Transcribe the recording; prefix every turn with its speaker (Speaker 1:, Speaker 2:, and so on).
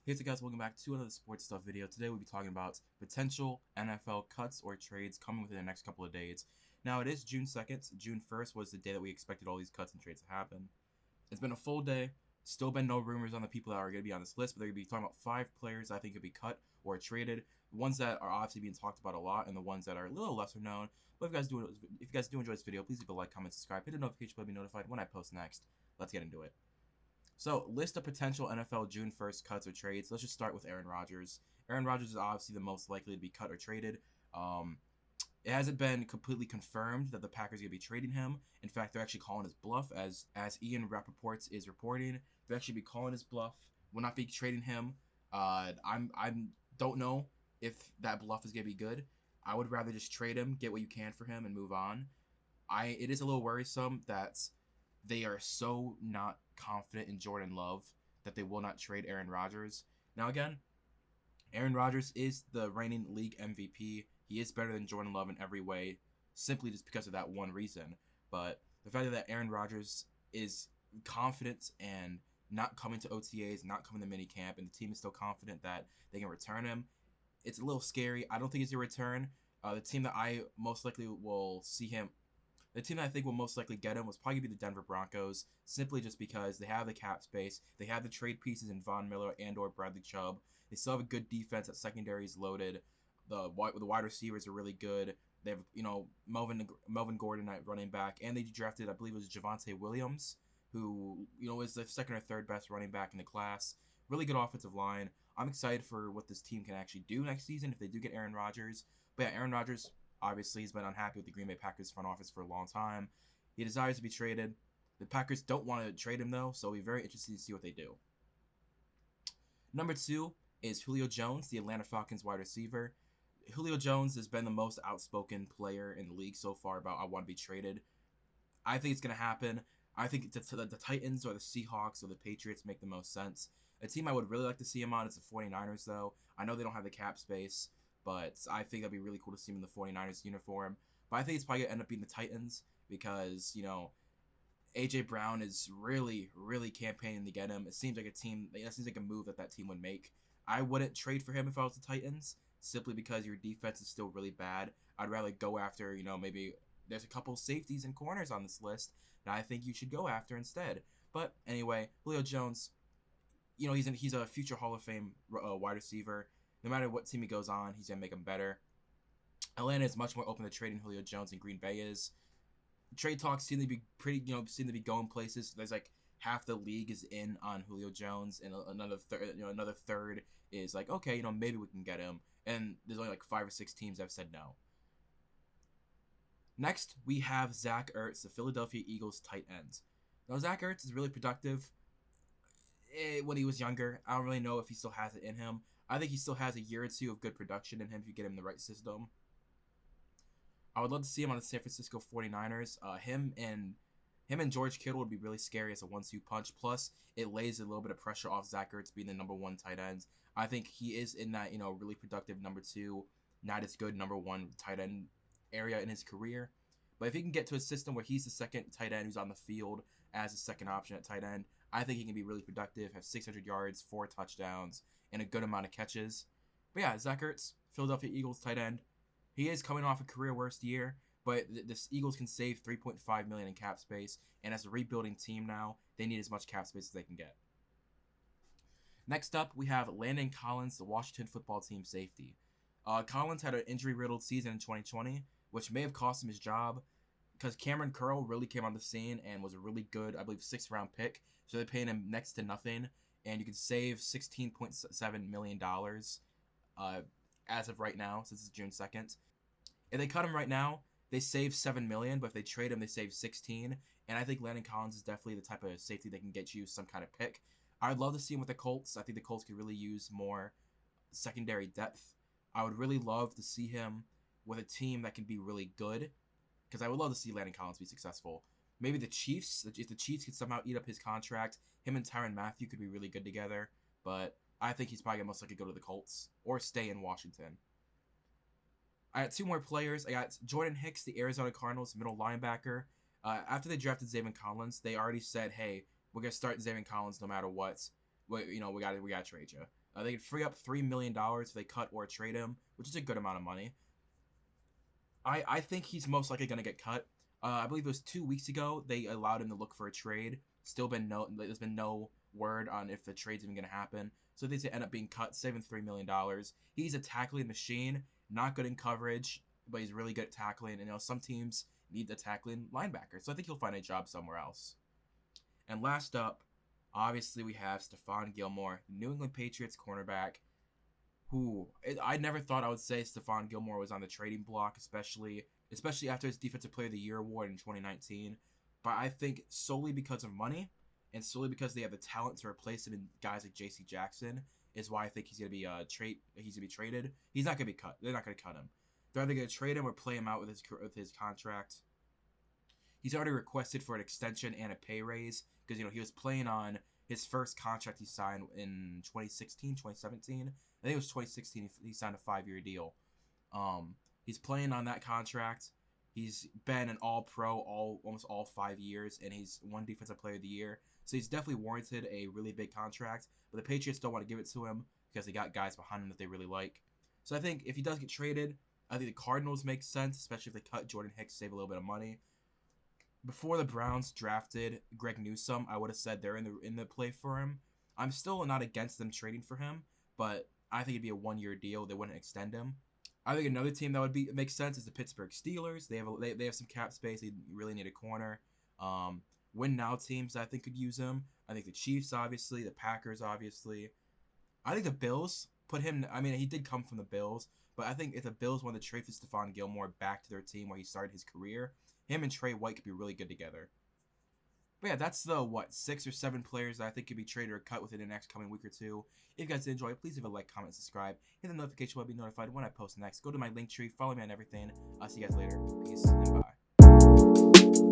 Speaker 1: Hey so guys, welcome back to another sports stuff video. Today we'll be talking about potential NFL cuts or trades coming within the next couple of days. Now it is June 2nd. June 1st was the day that we expected all these cuts and trades to happen. It's been a full day. Still been no rumors on the people that are going to be on this list, but they're going to be talking about 5 players I think could be cut or traded. The ones that are obviously being talked about a lot and the ones that are a little lesser known. But if you guys do enjoy this video, please leave a like, comment, subscribe, hit the notification bell to be notified when I post next. Let's get into it. So, list of potential NFL June 1st cuts or trades. Let's just start with Aaron Rodgers. Aaron Rodgers is obviously the most likely to be cut or traded. It hasn't been completely confirmed that the Packers are going to be trading him. In fact, they're actually calling his bluff, as Ian Rapoport is reporting. They'll actually be calling his bluff. Will not be trading him. I don't know if that bluff is going to be good. I would rather just trade him, get what you can for him, and move on. It is a little worrisome that they are so not confident in Jordan Love that they will not trade Aaron Rodgers. Now again, Aaron Rodgers is the reigning league MVP. He is better than Jordan Love in every way, simply just because of that one reason. But the fact that Aaron Rodgers is confident and not coming to OTAs, not coming to minicamp, and the team is still confident that they can return him, it's a little scary. I don't think it's a return. The team that I most likely will see him The team that I think will most likely get him was probably be the Denver Broncos, simply just because they have the cap space, they have the trade pieces in Von Miller and or Bradley Chubb. They still have a good defense. That secondary is loaded. The wide receivers are really good. They have Melvin Gordon at running back, and they drafted, I believe it was Javonte Williams, who is the second or third best running back in the class. Really good offensive line. I'm excited for what this team can actually do next season if they do get Aaron Rodgers. But yeah, Aaron Rodgers, obviously, he's been unhappy with the Green Bay Packers front office for a long time. He desires to be traded. The Packers don't want to trade him, though, so we'll be very interested to see what they do. Number 2 is Julio Jones, the Atlanta Falcons wide receiver. Julio Jones has been the most outspoken player in the league so far about I want to be traded. I think it's going to happen. I think the Titans or the Seahawks or the Patriots make the most sense. A team I would really like to see him on is the 49ers, though. I know they don't have the cap space, but I think that'd be really cool to see him in the 49ers uniform. But I think it's probably going to end up being the Titans because, A.J. Brown is really, really campaigning to get him. It seems like a move that team would make. I wouldn't trade for him if I was the Titans, simply because your defense is still really bad. I'd rather go after, maybe there's a couple safeties and corners on this list that I think you should go after instead. But anyway, Julio Jones, he's a future Hall of Fame wide receiver. No matter what team he goes on, he's gonna make them better. Atlanta is much more open to trading Julio Jones than Green Bay is. Trade talks seem to be seem to be going places. There's like half the league is in on Julio Jones, and another third is like, okay, maybe we can get him. And there's only like 5 or 6 teams that have said no. Next, we have Zach Ertz, the Philadelphia Eagles tight end. Now, Zach Ertz is really productive when he was younger. I don't really know if he still has it in him. I think he still has a year or two of good production in him if you get him in the right system. I would love to see him on the San Francisco 49ers. Him and George Kittle would be really scary as a 1-2 punch. Plus, it lays a little bit of pressure off Zach Ertz being the number 1 tight end. I think he is in that, really productive number 2, not as good number 1 tight end area in his career. But if he can get to a system where he's the second tight end who's on the field as a second option at tight end, I think he can be really productive, have 600 yards, 4 touchdowns, and a good amount of catches. But yeah, Zach Ertz, Philadelphia Eagles tight end. He is coming off a career worst year, but the Eagles can save $3.5 million in cap space, and as a rebuilding team now, they need as much cap space as they can get. Next up, we have Landon Collins, the Washington football team safety. Collins had an injury-riddled season in 2020, which may have cost him his job, because Cameron Curl really came on the scene and was a really good, I believe, 6th-round pick. So they're paying him next to nothing, and you can save $16.7 million as of right now, since it's June 2nd. If they cut him right now, they save $7 million, but if they trade him, they save $16. And I think Landon Collins is definitely the type of safety that can get you some kind of pick. I'd love to see him with the Colts. I think the Colts could really use more secondary depth. I would really love to see him with a team that can be really good, because I would love to see Landon Collins be successful. Maybe the Chiefs, if the Chiefs could somehow eat up his contract, him and Tyrann Mathieu could be really good together, but I think he's probably going to most likely go to the Colts or stay in Washington. I got 2 more players. I got Jordan Hicks, the Arizona Cardinals middle linebacker. After they drafted Zaven Collins, they already said, hey, we're going to start Zaven Collins no matter what. We got to trade you. They could free up $3 million if they cut or trade him, which is a good amount of money. I think he's most likely going to get cut. I believe it was 2 weeks ago they allowed him to look for a trade. There's been no word on if the trade's even going to happen. So they end up being cut, saving $3 million. He's a tackling machine, not good in coverage, but he's really good at tackling. And some teams need a tackling linebacker, so I think he'll find a job somewhere else. And last up, obviously we have Stephon Gilmore, New England Patriots cornerback. I never thought I would say Stephon Gilmore was on the trading block, especially after his Defensive Player of the Year award in 2019. But I think solely because of money and solely because they have the talent to replace him in guys like J.C. Jackson is why I think he's gonna be traded. He's not gonna be cut. They're not gonna cut him. They're either gonna trade him or play him out with his contract. He's already requested for an extension and a pay raise because he was playing on his first contract he signed in 2016, 2017. I think it was 2016. He signed a 5-year deal. He's playing on that contract. He's been an All-Pro almost all 5 years, and he's won Defensive Player of the Year. So he's definitely warranted a really big contract. But the Patriots don't want to give it to him because they got guys behind him that they really like. So I think if he does get traded, I think the Cardinals make sense, especially if they cut Jordan Hicks, save a little bit of money. Before the Browns drafted Greg Newsome, I would have said they're in the play for him. I'm still not against them trading for him, but I think it'd be a 1-year deal. They wouldn't extend him. I think another team that would make sense is the Pittsburgh Steelers. They have some cap space. They really need a corner. Win now teams that I think could use him. I think the Chiefs, obviously, the Packers, obviously. I think the Bills put him. I mean, he did come from the Bills, but I think if the Bills want to trade for Stephon Gilmore back to their team where he started his career, him and Trey White could be really good together. But yeah, that's the 6 or 7 players that I think could be traded or cut within the next coming week or two. If you guys did enjoy, please leave a like, comment, subscribe, hit the notification bell to be notified when I post next. Go to my Linktree, follow me on everything. I'll see you guys later. Peace and bye.